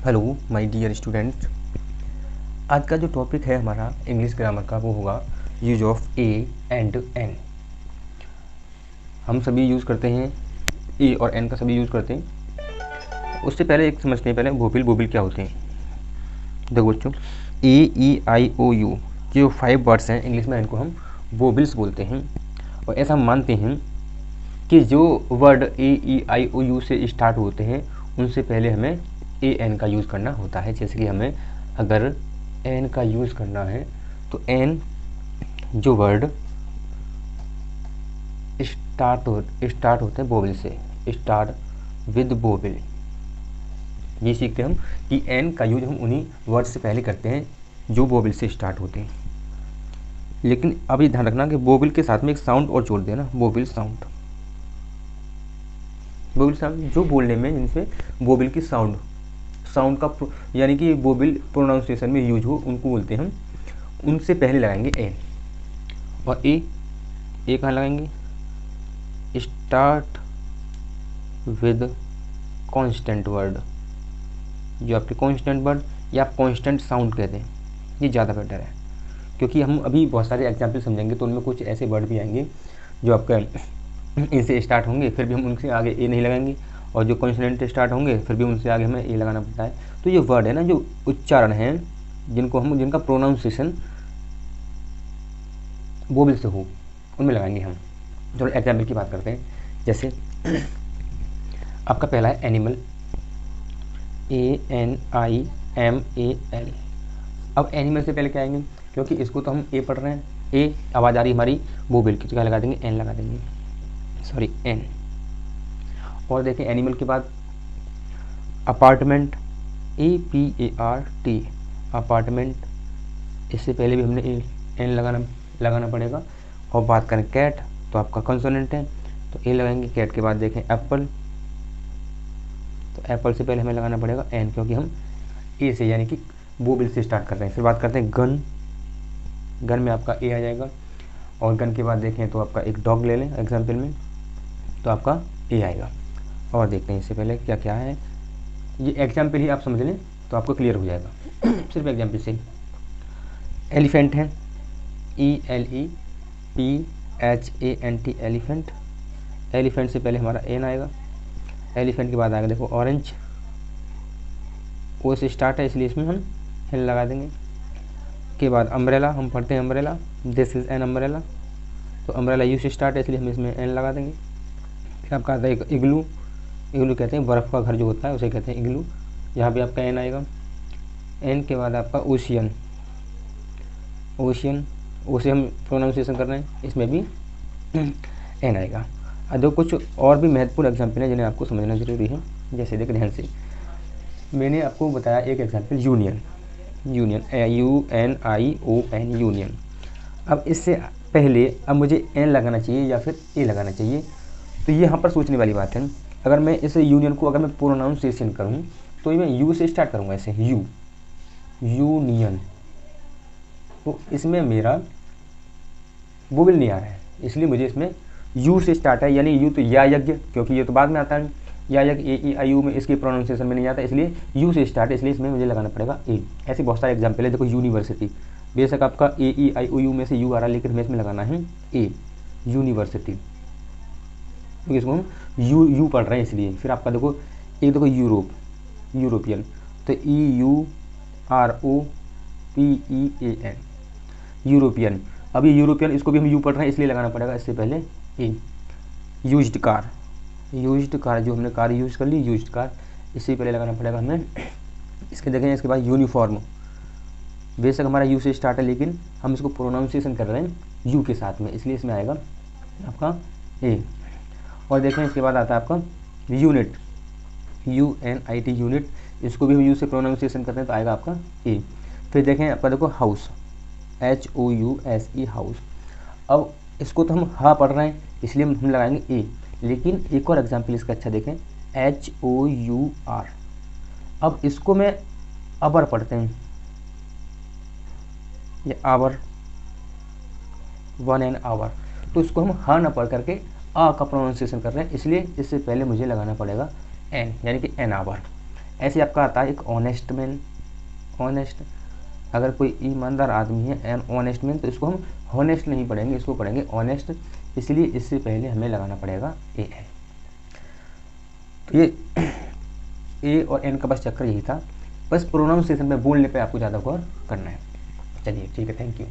Hello my dear student. आज का जो टॉपिक है हमारा इंग्लिश ग्रामर का वो होगा use of a and an. हम सभी यूज़ करते हैं ए और एन का, सभी यूज़ करते हैं। उससे पहले एक समझते हैं पहले वोबिल वोबिल क्या होते हैं। देखो बच्चों, ए ई आई ओ यू जो 5 वर्ड्स हैं इंग्लिश में, इनको हम वोबिल्स बोलते हैं। और ऐसा हम मानते हैं कि जो word A E I O U से स्टार्ट होते हैं उनसे पहले हमें ए एन का यूज़ करना होता है। जैसे कि हमें अगर एन का यूज़ करना है तो एन जो वर्ड स्टार्ट होते हैं वोवेल से, स्टार्ट विद वोवेल, ये सीखते हम कि एन का यूज हम उन्हीं वर्ड से पहले करते हैं जो वोवेल से स्टार्ट होते हैं। लेकिन अब ये ध्यान रखना कि वोवेल के साथ में एक साउंड और जोड़ देना, वोवेल साउंड। वोवेल साउंड जो बोलने में जिनसे वोवेल की साउंड का यानी कि वोवेल प्रोनाउंसिएशन में यूज हो उनको बोलते हैं हम, उनसे पहले लगाएंगे एन। और ए कहाँ लगाएंगे? स्टार्ट विद कांस्टेंट वर्ड, जो आपके कांस्टेंट वर्ड या आप कांस्टेंट साउंड कहते हैं, ये ज़्यादा बेटर है। क्योंकि हम अभी बहुत सारे एग्जाम्पल समझेंगे तो उनमें कुछ ऐसे वर्ड भी आएंगे जो आपका इनसे स्टार्ट होंगे, फिर भी हम उनसे आगे ए नहीं लगाएंगे, और जो कॉन्सोनेंट स्टार्ट होंगे फिर भी उनसे आगे हमें ए लगाना पड़ता है। तो ये वर्ड है ना जो उच्चारण है, जिनका प्रोनाउंसिएशन वोवेल से हो, उनमें लगाएंगे हम। चलो एग्जाम्पल की बात करते हैं। जैसे आपका पहला है एनिमल, ANIMAL। अब एनिमल से पहले क्या आएंगे? क्योंकि इसको तो हम ए पढ़ रहे हैं, ए आवाज़ आ रही हमारी वोवेल की, तो क्या लगा देंगे? एन लगा देंगे, सॉरी एन। और देखें एनिमल के बाद अपार्टमेंट, APART, अपार्टमेंट, इससे पहले भी हमने एन लगाना पड़ेगा। और बात करें कैट तो आपका कंसोनेंट है तो ए लगाएंगे। कैट के बाद देखें एप्पल, तो एप्पल से पहले हमें लगाना पड़ेगा एन, क्योंकि हम ए से यानी कि वोवेल से स्टार्ट कर रहे हैं। फिर बात करते हैं गन, गन में आपका ए आ जाएगा। और गन के बाद देखें तो आपका एक डॉग ले लें एग्जाम्पल में, तो आपका ए आएगा। और देखते हैं इससे पहले क्या क्या है, ये एग्जाम्पल ही आप समझ लें तो आपको क्लियर हो जाएगा सिर्फ एग्जाम्पल से। एलिफेंट है, ELEPHANT, एलिफेंट। एलिफेंट से पहले हमारा एन आएगा। एलिफेंट के बाद आएगा देखो ऑरेंज, ओ से स्टार्ट है इसलिए इसमें हम एन लगा देंगे। के बाद अम्ब्रेला, हम पढ़ते हैं umbrella, this is an umbrella, तो अम्ब्रेला यू से स्टार्ट है इसलिए हम इसमें एन लगा देंगे। फिर आपका आता है एक इग्लू, इग्लू कहते हैं बर्फ़ का घर जो होता है उसे कहते हैं इग्लू, यहाँ पे आपका एन आएगा। एन के बाद आपका ओशियन, ओशियन, ओ से हम प्रोनाउंसिएशन कर रहे हैं, इसमें भी एन आएगा। दो कुछ और भी महत्वपूर्ण एग्जाम्पल हैं जिन्हें आपको समझना जरूरी है। जैसे देख ध्यान से, मैंने आपको बताया एक एग्जाम्पल यूनियन, UNION, यूनियन। अब इससे पहले अब मुझे एन लगाना चाहिए या फिर ए लगाना चाहिए, तो ये यहाँ पर सोचने वाली बात है। अगर मैं इस यूनियन को अगर मैं प्रोनाउंसिएशन करूँ तो मैं यू से स्टार्ट करूँगा, ऐसे यूनियन, तो इसमें मेरा वोवेल नहीं आ रहा है, इसलिए मुझे इसमें यू से स्टार्ट है, यानी यू तो या यज्ञ, क्योंकि ये तो बाद में आता है, या यज्ञ AEIU में इसकी प्रोनाउंसिएशन में नहीं आता, इसलिए यू से स्टार्ट है, इसलिए इसमें मुझे लगाना पड़ेगा ए। ऐसे बहुत सारे एग्जाम्पल है। देखो यूनिवर्सिटी, बेशक आपका AEIOU में से यू आ रहा है लेकिन हमें इसमें लगाना है ए, यूनिवर्सिटी, क्योंकि इसको हम यू पढ़ रहे हैं इसलिए। फिर आपका देखो एक देखो यूरोपियन, तो EUROPEAN, यूरोपियन। अब ये यूरोपियन, इसको भी हम यू पढ़ रहे हैं इसलिए लगाना पड़ेगा इससे पहले ए। यूज्ड कार, जो हमने कार यूज कर ली, यूज्ड कार, इससे पहले लगाना पड़ेगा हमें। इसके देखें इसके बाद यूनिफॉर्म, बेशक हमारा यू से स्टार्ट है लेकिन हम इसको प्रोनाउंसिएशन कर रहे हैं यू के साथ में, इसलिए इसमें आएगा आपका ए। और देखें इसके बाद आता है आपका यूनिट, UNIT, यूनिट, इसको भी हम यू से प्रोनाउंसिएशन करते हैं तो आएगा आपका ए। फिर देखें आपका देखो हाउस, HOUSE, हाउस। अब इसको तो हम हा पढ़ रहे हैं इसलिए हम लगाएंगे ए, लेकिन एक और एग्जाम्पल इसका अच्छा देखें, HOUR। अब इसको मैं अबर पढ़ते हैं, ये आवर, 1 आवर, तो इसको हम हा ना पढ़ करके आ का प्रोनाउंसिएशन कर रहे हैं, इसलिए इससे पहले मुझे लगाना पड़ेगा एन, यानी कि एन आवर। ऐसे आपका आता है एक ऑनेस्ट मैन, ऑनेस्ट, अगर कोई ईमानदार आदमी है एन ऑनेस्ट मैन, तो इसको हम हॉनेस्ट नहीं पढ़ेंगे, इसको पढ़ेंगे ऑनेस्ट, इसलिए इससे पहले हमें लगाना पड़ेगा ए एन। तो ये ए और एन का बस चक्कर यही था, बस प्रोनाउंसिएशन में बोलने पे आपको ज़्यादा गौर करना है। चलिए ठीक है, थैंक यू।